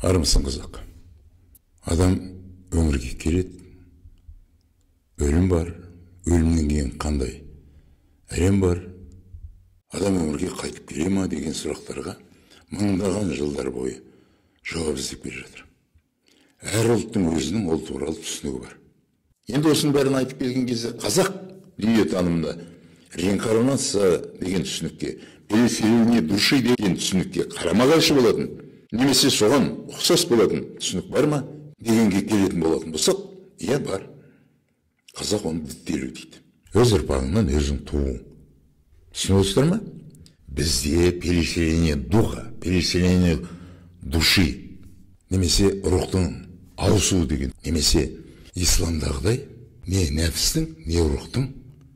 Армысың қазақ. Адам өмірге келеді, өлім бар, өлімнен кейін қандай әлем бар, адам өмірге қайтып келе ма деген сұрақтарға мыңдаған жылдар бойы жауап іздеп келе жатыр. Әр ұлттың өзінің ол туралы түсінігі бар. Енді осының бәрін айтып келген кезде қазақ дүниетанымында реинкарнация деген түсінікке, переселение души деген түсінікке қарама-қайшы болатын, немесе соған ұқсас болатын түсінік бар ма дегенге келетін болатын болсақ, иә бар. Қазақ оны діттелу дейді. Өз ұрпағыңнан өзің туу. Түсініп отырсыздар ма? Бізде переселение духа, переселение души, немесе рухтың ауысуы деген, немесе исламдағыдай не нәпістің, не рухтың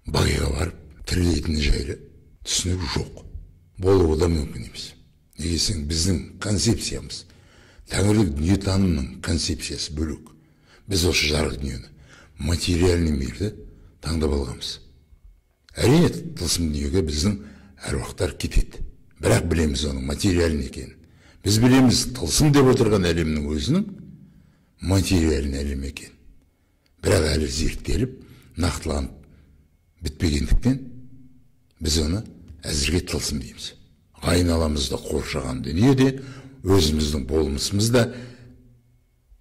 бағиға барып тірілейтіні жайлы түсінік жоқ. Болуы да мүмкін емес. Неге десең, біздің концепциямыз, тәңірлік дүниетанымның концепциясы бөлек. Біз осы жарық дүниені, материальный мирді таңдап алғанбыз. Әрине, тылсым дүниеге біздің әруақтар кетеді. Бірақ білеміз оның материальный екенін. Біз білеміз, тылсым деп отырған әлемнің өзінің материальный әлем екен. Бірақ әлі зерттеліп, нақтыланып бітпегендіктен біз оны әзірге тылсым дейміз. Айналамызда қоршаған дүниеде, өзіміздің болмысымызда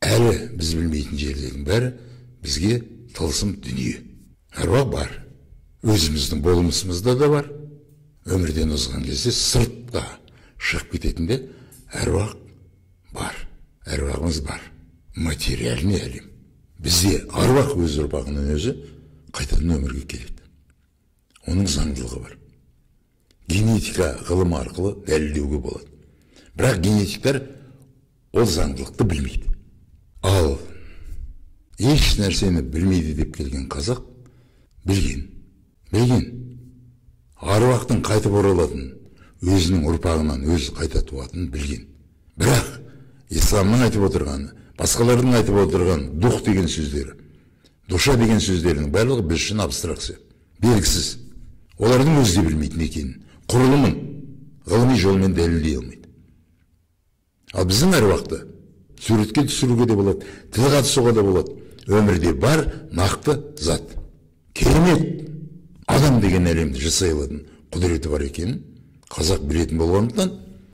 әлі біз білмейтін жерлердің бәрі бізге тылсым дүние. Әруақ бар. Өзіміздің болмысымызда да бар. Өмірден озған кезде сыртқа шығып кететінде әруақ бар. Әруағымыз бар. Материальный әлем. Бізде аруақ өз ұрпағының өзі қайтадан өмірге келеді. Оның заңдылығы бар. Генетика ғылымы арқылы дәлелдеуге болады. Бірақ генетиктер ол заңдылықты білмейді. Ал еш нәрсені білмейді деп келген қазақ білген. Аруақтың қайтып оралатын, өзінің ұрпағынан өзі қайта туатынын білген. Бірақ исламның айтып отырғаны, басқалардың айтып отырған дух деген сөздері, душа деген сөздерінің барлығы біз үшін абстракция, белгісіз. Олардың өзі де білмейтін екенін, құрылымын ғылыми жолмен дәлелдей алмайды. Ал біздің әруақты суретке түсіруге де болады, тіл қатысуға да болады. Өмірде бар нақты зат. Керемет адам деген әлемді жасай алатын құдіреті бар екенін қазақ білетін болғандықтан,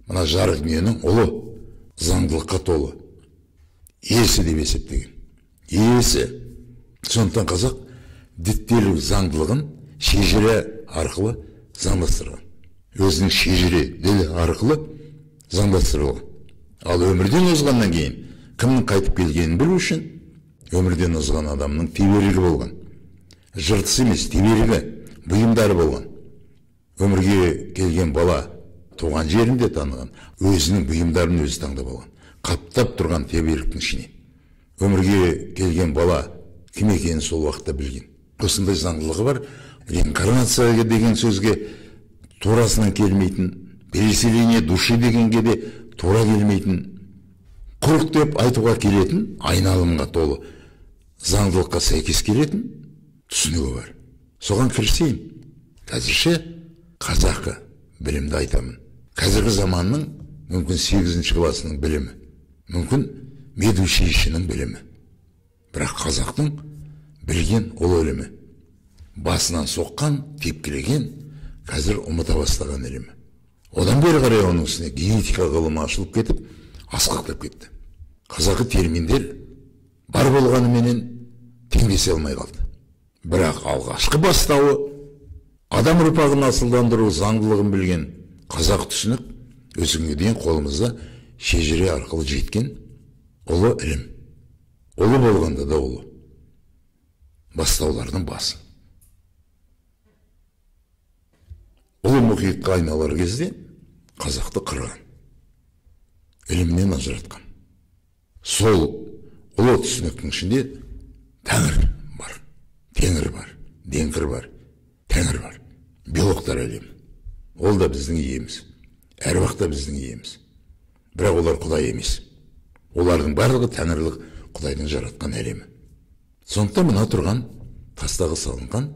мына жарық дүниенің ұлы, заңдылыққа толы иесі деп есептеген. Иесі. Сондықтан қазақ діттелу заңдылығын шежіре арқылы заңдастырған. Өзінің шежіре ділі арқылы заңдастырылған. Ал өмірден озғаннан кейін кімнің қайтып келгенін білу үшін өмірден озған адамның теберігі болған. Жыртысы емес, теберігі, бұйымдары болған. Өмірге келген бала туған жерінде таныған, өзінің бұйымдарын өзі таңдап алған. Қаптап тұрған теберіктің ішіне. Өмірге келген бала кім екенін сол уақытта білген. Осындай заңдылығы бар. Реинкарнация деген сөзге турасынан келмейтін, переселение души дегенге де тура келмейтін, құрық деп айтуға келетін, айналымға толы, заңдылыққа сәйкес келетін түсінігі бар. Соған кірісейін. Қазірше қазақы білімді айтамын. Қазіргі заманның мүмкін 8-ші класының білімі, мүмкін медучилищенің білімі. Бірақ қазақтың білген ол өлімі. Басынан соққан, тепкілеген, қазір ұмыта бастаған ілімі. Одан бері қарай оның үстіне генетика ғылымы ашылып кетіп, асқақтап кетті. Қазақы терминдер бар болғанымен теңдесе алмай қалды. Бірақ алғашқы бастауы адам ұрпағын асылдандыру заңдылығын білген қазақ түсінік өзіңге дейін қолымызда шежіре арқылы жеткен ұлы ілім. Ұлы болғанда да ұлы. Бастаулардың басы. Ұлы мұхитқа айналар кезде қазақты қырған, ілімнен ажыратқан. Сол ұлы түсініктің ішінде тәңір бар, теңір бар, деңкір бар, тәңір бар, биологтар әлемі. Ол да біздің иеміз, әруақ та біздің иеміз. Бірақ олар құдай емес. Олардың барлығы тәңірлік құдайдың жаратқан әлемі. Сондықтан мына тұрған тастағы салынған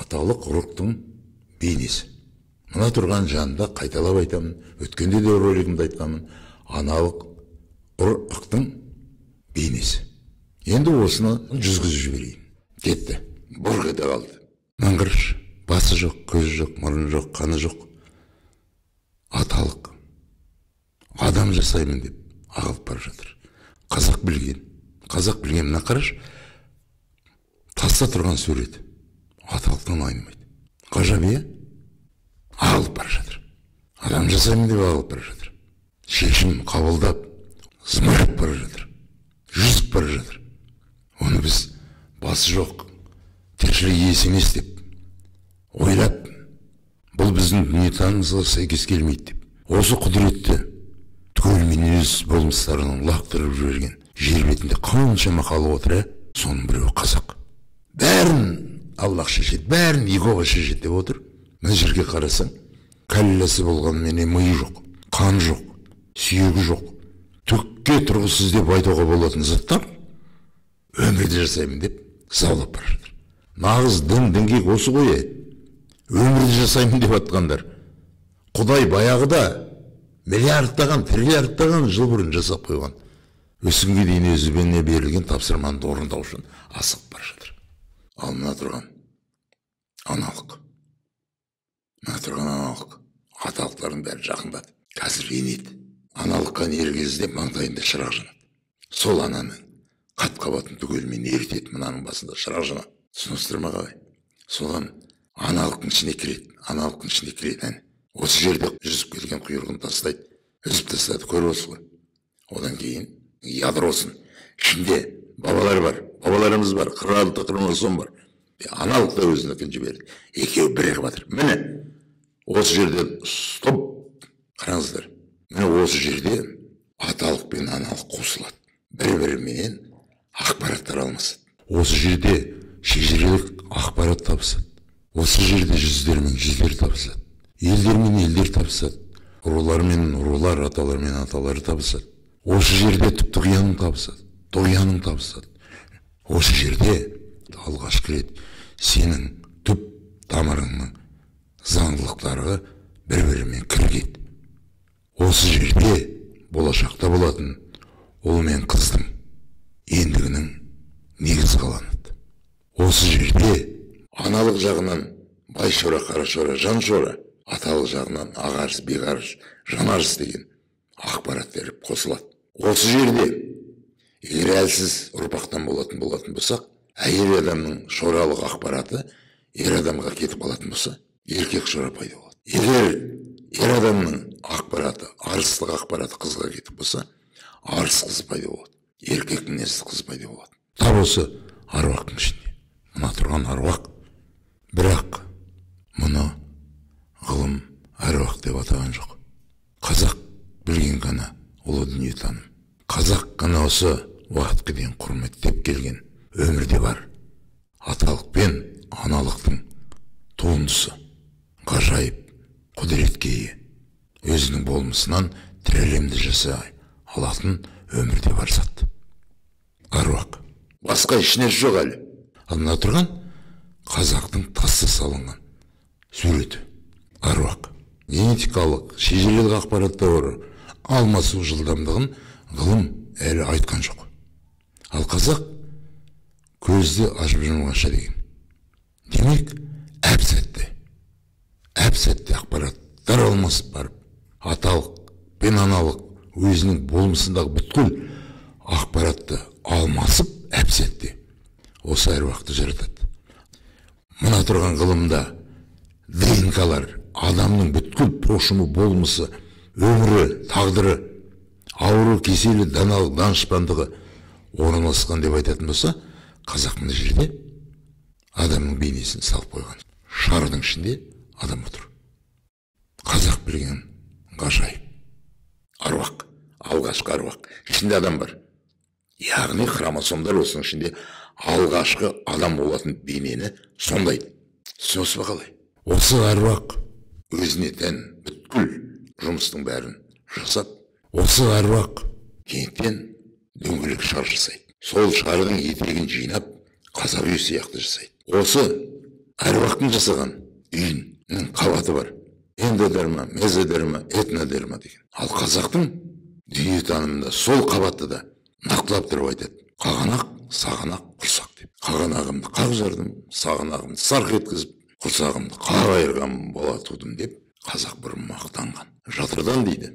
аталық рухтың бейнесі. Мына тұрған жанында қайталап айтамын, өткенде де ролигімді айтқанмын, аналық ұрықтың бейнесі. Енді осыны жүзгізіп жіберейін. Кетті. Бұрқ ете қалды. Мыңғырыш. Басы жоқ, көзі жоқ, мұрны жоқ, қаны жоқ. Аталық. Адам жасаймын деп ағылып бара жатыр. Қазақ білген. Қазақ білген, мына қараш. Таста тұрған суреті. Аталықтан айнымайды. Ғажап, иә? Ағылып бара жатыр. Адам жасаймын деп ағылып бара жатыр. Шешім қабылдап, зымырап бара жатыр. Жүзіп бара жатыр. Оны біз басы жоқ, тіршілік иесі емес деп ойлап, бұл біздің дүниетанымызға сәйкес келмейді деп. Осы құдіретті түгелімен өз болмыстарының лақтырып жіберген жер бетінде қаншама халық отыр, соның біреуі қазақ. Бәрін Аллах шешеді, бәрін Иегова шешеді деп отыр. Мына жерге қарасаң, кәлләсі болғанымен миы жоқ, қан жоқ, сүйегі жоқ. Түкке тұрғысыз деп айтуға болатын заттар өмірде жасаймын деп заулап бара жатыр. Нағыз дін-діңгек осы ғой. Өмірде жасаймын деп атқандар. Құдай баяғыда миллиардтаған, триллиардтаған жыл бұрын жасап қойған. Өсінге дейін өзіне берілген тапсырманы орындау үшін асығып бара жатыр. Ал мына тұрған аналық. Мына тұрған аналық. Аталықтардың бәрі жақындады. Қазір енеді. Аналыққа ергезде маңдайында шырақ жанады. Сол ананың қат-қабатын түгелімен ерітеді, мынаның басында шырақ жанады. Түсіністірме қалай? Соған аналықтың ішіне кіреді. Аналықтың ішіне кіреді. Осы жерде жүзіп келген құйрығын тастайды. Үзіп тастады, көріп осы ғой. Одан кейін ядросын. Ішінде бабалар бар, бабаларымыз бар, қыралды хромосом бар. Аналық та өзінікін жіберді. Екеуі бірігіп жатыр. Міне, осы жерде стоп. Қараңыздар. Міне осы жерде аталық пен аналық қосылады. Бір-біріменен ақпараттар алмасады. Осы жерде шежірелік ақпарат табысады. Осы жерде жүздер мен жүздер табысады. Елдер мен елдер табысады. Рулар мен рулар, аталар мен аталары табысады. Осы жерде түп-тұғияның табысады. Тұғияның табысады. Осы жерде алғашқы рет сенің түп тамырыңның заңдылықтары бір-бірімен кіргеді. Осы жерде болашақта болатын ұл мен қыздың ендігінің негізі қаланады. Осы жерде аналық жағынан байшора, қарашора, жаншора, аталық жағынан ағарыс, беғарыс, жанарыс деген ақпарат беріп қосылады. Осы жерде егер әлсіз ұрпақтан болатын болсақ, әйел адамның шоралық ақпараты ер адамға кетіп қалатын болса, еркек шора пайда болады. Егер ер адамның ақпараты, арыстық ақпараты қызға кетіп болса, арыс қыз пайда болады. Еркек мінезді қыз пайда болады. Тап осы аруақтың ішінде. Мына тұрған аруақ. Бірақ мұны ғылым аруақ деп атаған жоқ. Қазақ білген ғана ұлы дүниетаным. Қазақ қана осы уақытқа дейін құрметтеп келген өмірде бар аталық пен аналықтың туындысы. Ғажайып құдіретке ие. Өзінің болмысынан тірелемді жасай алатын өмірде бар зат. Аруақ. Басқа ешнәрсе жоқ әлі. Ал мына тұрған қазақтың тасты салынған суреті. Аруақ. Генетикалық, шежірелік ақпараттар алмасу жылдамдығын ғылым әлі айтқан жоқ. Ал қазақ көзді ашып жұмғанша деген. Демек, әп-сәтте ақпараттар алмасып барып, аталық пен аналық өзінің болмысындағы бүткіл ақпаратты алмасып әп-сәтте осы әруақты жаратады. Мына тұрған ғылымда ДНК-лар, адамның бүткіл пошымы, болмысы, өмірі, тағдыры, ауру, кеселі, даналық, данышпандығы орналасқан деп айтатын болса, қазақ мына жерде адамның бейнесін салып қойған. Шардың ішінде адам отыр. Қазақ білген ғажайып аруақ, алғашқы аруақ. Ішінде адам бар. Яғни хромосомдар осының ішінде алғашқы адам болатын бейнені сондайды. Түсінесіз бе қалай? Осы аруақ өзіне тән бүткіл жұмыстың бәрін жасап, осы аруақ кенеттен дөңгелек шар жасайды. Сол шардың етегін жинап, қазақ үйі сияқты жасайды. Осы аруақтың жасаған үйінің қабаты бар. Эндодерма, мезодерма, этнодерма деген. Ал қазақтың дүниетанымында сол қабатты да нақтылап тұрып айтады: қағанақ, сағанақ, құрсақ деп. Қағанағымды қақ жардым, сағанағымды сарқ еткізіп, құрсағымды қақ айырған бала тудым деп қазақ бір мақтанған. Жатырдан дейді,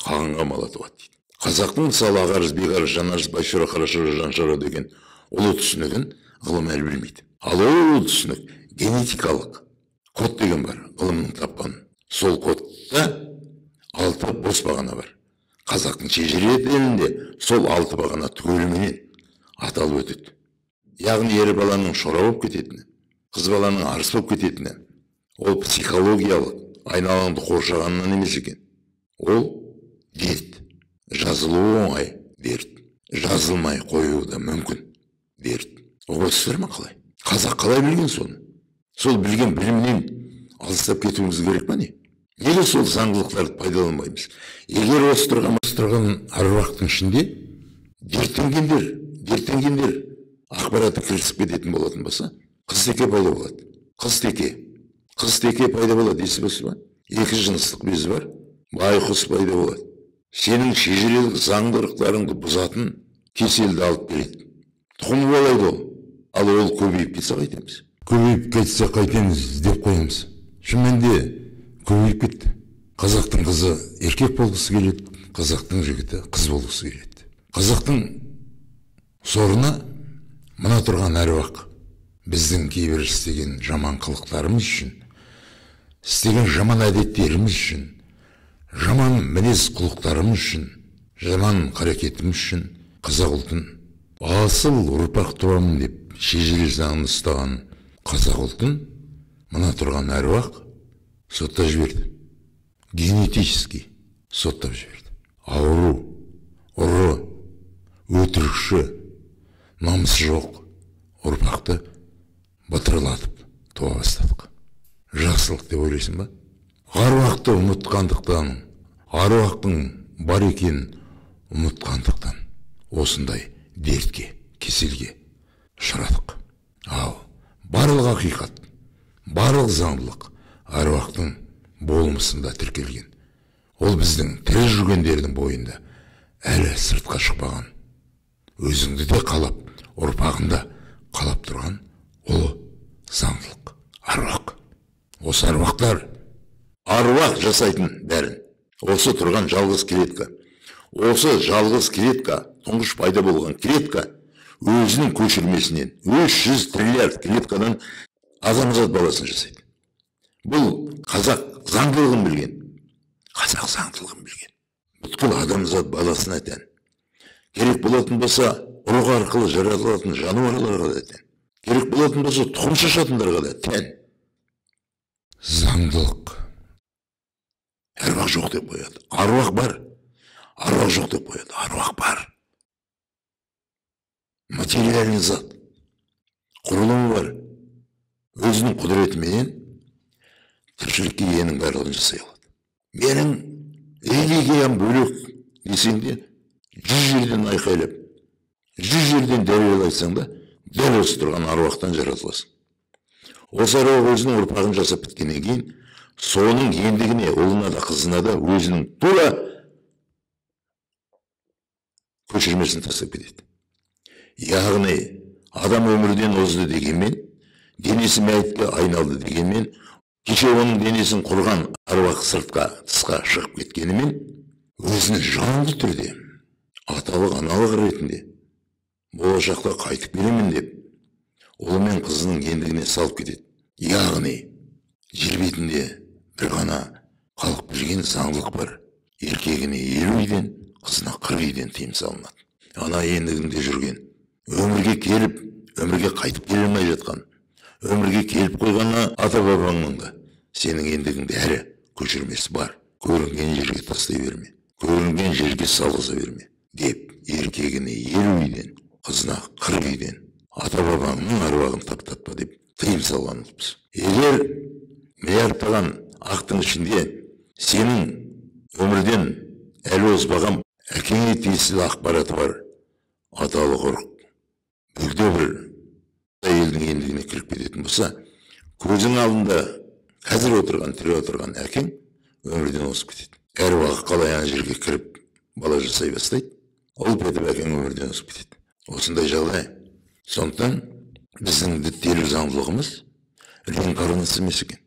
қағанға бала туады дейді. Қазақтың мысалы Ағарыз, Беғарыз, Жанарыз, Байшора, Қарашора, Жаншора деген ұлы түсінігін ғылым әлі білмейді. Ал ол ұлы түсінік генетикалық код деген бар, ғылымның тапқан. Сол кодта 6 бос бағана бар. Қазақтың шежіре тілінде сол 6 бағана түгеліменен аталып өтеді. Яғни ер баланың шора болып кететіні, қыз баланың арыс болып кететіні, ол психологиялық, айналаңды қоршағаннан емес екен. Ол дерт. Жазылуы оңай дерт. Жазылмай қоюы да мүмкін дерт. Оғысыздар ма қалай? Қазақ қалай білген соны? Сол білген білімнен алыстап кетуіміз керек па не? Неге сол заңдылықтарды пайдаланбаймыз? Егер осы тұрған аруақтың ішінде дерттенгендер ақпараты кірісіп кететін болатын болса, қыз-теке пайда болады. Қыз-теке пайда болады, естіп ба? 2 жыныстық безі бар, байқұс пайда болады. Сенің шежірелік заңдылықтарыңды бұзатын кеселді алып келеді. Тұқым болады ол. Ал ол көбейіп кетсе қайтеміз? Көбейіп кетсе қайтеміз деп қоямыз. Шынымен көбейіп кетті. Қазақтың қызы еркек болғысы келеді, қазақтың жігіті қыз болғысы келеді. Қазақтың сорына мына тұрған әруақ біздің кейбір істеген жаман қылықтарымыз үшін, істеген жаман әдеттеріміз үшін, жаман мінез құлықтарымыз үшін, жаман қарекетіміз үшін қазақ ұлтын асыл ұрпақ туамын деп шежіре заңын ұстаған қазақ ұлтын мына тұрған әруақ соттап жіберді. Генетически соттап жіберді. Ауру, ұры, өтірікші, намысы жоқ ұрпақты батырлатып туа бастадық. Жақсылық деп ойлайсың ба? Аруақты ұмытқандықтан, аруақтың бар екенін ұмытқандықтан осындай дертке, кеселге ұшырадық. Ал барлық ақиқат, барлық заңдылық аруақтың болмысында тіркелген. Ол біздің тірі жүргендердің бойында әлі сыртқа шықпаған, өзіңді де қалап, ұрпағында қалап тұрған ұлы заңдылық, аруақ. Осы аруақтар аруақ жасайтын бәрін. Осы тұрған жалғыз клетка. Осы жалғыз клетка, тұңғыш пайда болған клетка, өзінің көшірмесінен 300 триллиард клеткадан адамзат баласын жасайды. Бұл қазақ заңдылығын білген. Қазақ заңдылығын білген. Бүткіл адамзат баласына тән. Керек болатын болса, ұрық арқылы жаратылатын жануарларға да тән. Керек болатын болса, тұқым шашатындарға да тән. Заңдылық. Аруақ жоқ деп қояды. Аруақ бар. Аруақ жоқ деп қояды. Аруақ бар. Материальный зат. Құрылымы бар. Өзінің құдіретіменен тіршілікке енің барлығын жасай алады. Менің религиям бөлек десең де, 100 жерден айқайлап, 100 жерден дәлел айтсаң да, дәл осы тұрған аруақтан жаратыласың. Осы аруақ өзінің ұрпағын жасап біткеннен кейін, соның ендігіне, ұлына да, қызына да өзінің тура көшірмесін тастап кетеді. Яғни, адам өмірден озды дегенмен, денесі мәйітке айналды дегенмен, кеше оның денесін құрған аруақ сыртқа, тысқа шығып кеткенімен, өзінің жанды түрде, аталық, аналық ретінде, болашақта қайтып келемін деп, ұлы мен қызының ендігіне салып кетеді. Яғни, жер бетінде бір ғана халық білген заңдылық бар. Еркегіне 50 үйден, қызына 40 үйден тыйым салынады. Ана ендігінде жүрген, өмірге келіп, өмірге қайтып келе алмай жатқан, өмірге келіп қойғанына ата-бабаңның да сенің ендігіңде әрі көшірмесі бар. Көрінген жерге тастай берме, көрінген жерге салғыза берме деп, еркегіне 50 үйден, қызына 40 үйден ата-бабаңның аруағын таптатпа деп тыйым салған ұлтпыз. Егер миллиардтаған ақтың ішінде сенің өмірден әлі озбаған әкеңе тиесілі ақпараты бар аталық ұрық бөгде бір әйелдің ендігіне кіріп кететін болса, көзің алдында қазір отырған, тірі отырған әкең өмірден озып кетеді. Әр уақыт қалай ана жерге кіріп бала жасай бастайды, ол бітіп әкең өмірден озып кетеді. Осындай жағдай. Сондықтан біздің діттелу заңдылығымыз реинкарнация емес екен.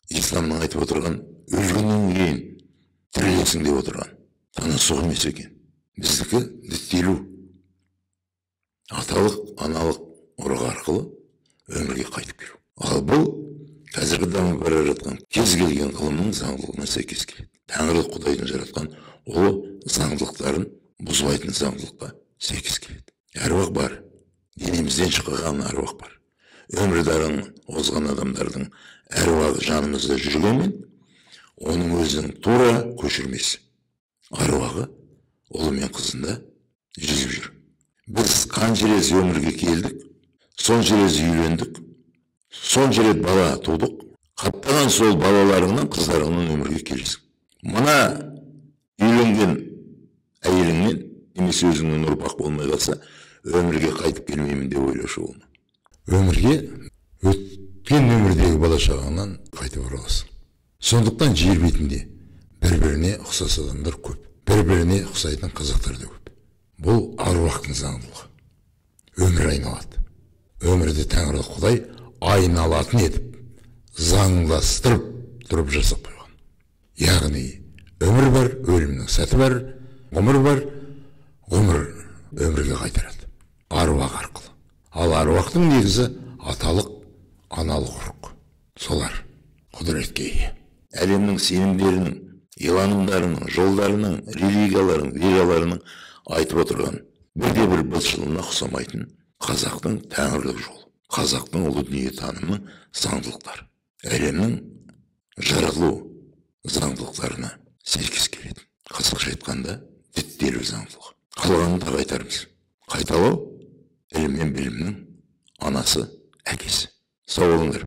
Исламның айтып отырған өлгеннен кейін тірілесің деп отырған танасух емес екен. Біздікі діттелу. Аталық, аналық ұрық арқылы өмірге қайтып келу. Ал бұл қазіргі дамып бара жатқан кез келген ғылымның заңдылығына сәйкес келеді. Тәңірлік Құдайдың жаратқан ұлы заңдылықтарын бұзбайтын заңдылыққа сәйкес келеді. Әруақ бар, денемізден шыққан әруақ бар. Өмірдарын озған адамдардың әруағы жанымызда жүргенмен, оның өзінің тура көшірмесі. Әруағы ұлы мен қызында жүзіп жүр. Біз қанша рет өмірге келдік, сонша рет үйлендік, сонша рет бала тудық, қаптаған сол балаларыңнан, қыздарыңнан өмірге келесің. Мына үйленген әйеліңнен немесе өзіңнен ұрпақ болмай қалса, өмірге қайтып келмеймін деп ойлаушы болма. Өмірге өткен өмірдегі бала шағаңнан қайтып ораласың. Сондықтан жер бетінде бір-біріне ұқсас адамдар көп, бір-біріне ұқсайтын қазақтар да көп. Бұл аруақтың заңдылығы. Өмір айналады. Өмірді Тәңірлік Құдай айналатын етіп, заңдастырып тұрып жасап қойған. Яғни өмір бар, өлімнің сәті бар, ғұмыр бар, ғұмыр өмірге қайтарады. Аруақ арқылы. Ал аруақтың негізі аталық, аналық ұрық. Солар құдіретке ие. Әлемнің сенімдерінің, иланымдарының, жолдарының, религияларының, вераларының айтып отырған бірде-бір бұлшылына ұқсамайтын қазақтың тәңірлік жолы, қазақтың ұлы дүние танымы заңдылықтары, әлемнің жаратылу заңдылықтарына сәйкес келеді. Қазақша айтқанда діттелу заңдылығы. Қалғанын да қайтарымыз. Қайталау ілім мен білімнің анасы, әкесі. Сау болыңдар.